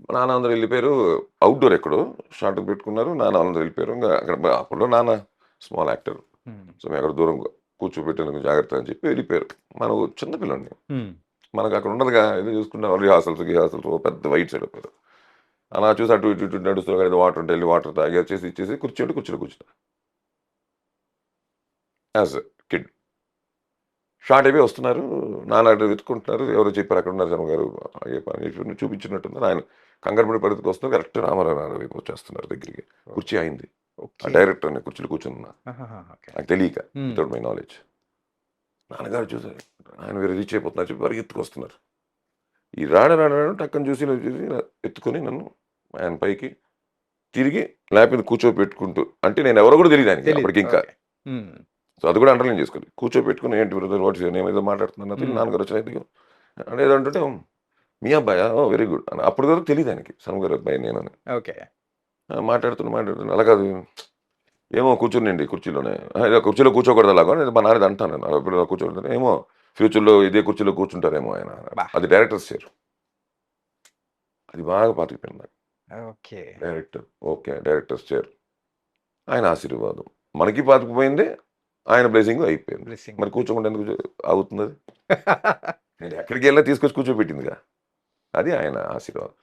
మా నాన్న అందరూ వెళ్ళిపోయారు. అవుట్‌డోర్ ఎక్కడో షార్ట్‌కి పెట్టుకున్నారు. నాన్న అందరూ వెళ్ళిపోయారు. ఇంగ అక్కడ అప్పట్లో నాన్న స్మాల్ యాక్టర్. హ్మ్. సో, మేము అక్కడ దూరంగా కూర్చోబెట్టాను జాగ్రత్త అని చెప్పి వెళ్ళిపోయారు. మనం చిన్న పిల్లోడిని. హ్మ్. మనకు అక్కడ ఉండదుగా ఏదో చూసుకుంటాం రిహార్సల్స్, గిహార్సల్స్ ఓ పెద్ద వైట్ సైడ్ అయిపోయారు. అలా చూసి అటు ఇటు ఇటు నడుస్తూ ఏదో వాటర్ ఉంటే వెళ్ళి వాటర్ తాగి వచ్చేసి ఇచ్చేసి కుర్చీలో కూర్చున్నా. As a kid. షార్ట్ అయిపోయి వస్తున్నారు. నాన్న అటు వెతుక్కుంటున్నారు. ఎవరో చెప్పారు అక్కడున్నారు శర్మగారు. అయ్యే పని చేసి చూపించినట్టున్నారు. ఆయన కంగారు పడి పరిగెత్తుకు వస్తున్నారు. కరెక్ట్ రామారావు గారి వైపు వచ్చేస్తున్నారు దగ్గరికి. కుర్చీ అయింది. ఆ ఓకే. డైరెక్టర్ నేను కుర్చీలో కూర్చున్నా. ఆహాహా! ఓకే. నాకు తెలియక హ్మ్. Without my knowledge. నాన్నగారు చూసారు. ఆయన వేరే రీచ్ అయిపోతున్నారు చెప్పి పరిగెత్తుకొస్తున్నారు. ఈ రాను టక్కని చూసి ఇలా చూసి ఇలా ఎత్తుకొని నన్ను ఆయన పైకి తిరిగి ల్యాప్ మీద కూర్చోబెట్టుకుంటూ అంటే నేనెవరో కూడా తెలీదు ఆయనకి తెలీదు. అప్పటికింకా. ఓకే. హ్మ్. సో, అది కూడా అండర్‌లైన్ చేసుకోండి. కూర్చోబెట్టుకొని ఏంటి బ్రదర్ వాట్స్ యువర్ నేమ్ ఏదో మాట్లాడుతున్నాను నాతో హ్మ్. నాన్నగారు వచ్చి దగ్గర అంటే ఏదో అంటుంటే మీ అబ్బాయా? ఓహ్! వెరీ గుడ్ అని అప్పటి వరకు తెలీదు ఆయనకి. శర్మ గారి అబ్బాయి నేనని. ఓకే. మాట్లాడుతున్నా అలా కాదు ఏమో కూర్చోనండి కుర్చీలోనే. ఇలా కుర్చీలో కూర్చోకూడదు అలాగా నేను మా నాన్నది అంటాను నేను. ఎప్పుడు కూర్చోకూడదు ఏమో ఫ్యూచర్‌లో ఇదే కుర్చీలో కూర్చుంటారేమో ఆయన. అబ్బా! అది డైరెక్టర్స్ చైర్. అది బాగా పాతుకుపోయింది నాకు. ఓకే. Directors chair. ఆయన ఆశీర్వాదం. మనకి పాతుకుపోయింది. ఆయన బ్లెస్సింగ్ అయిపోయింది. బ్లెస్సింగ్. మరి కూర్చోకుండా ఎందుకు ఆగుతుందది? నేను ఎక్కడికెళ్ళినా తీసుకొచ్చి కూర్చోబెట్టిందిగా. అది ఆయన ఆశీర్వాదం.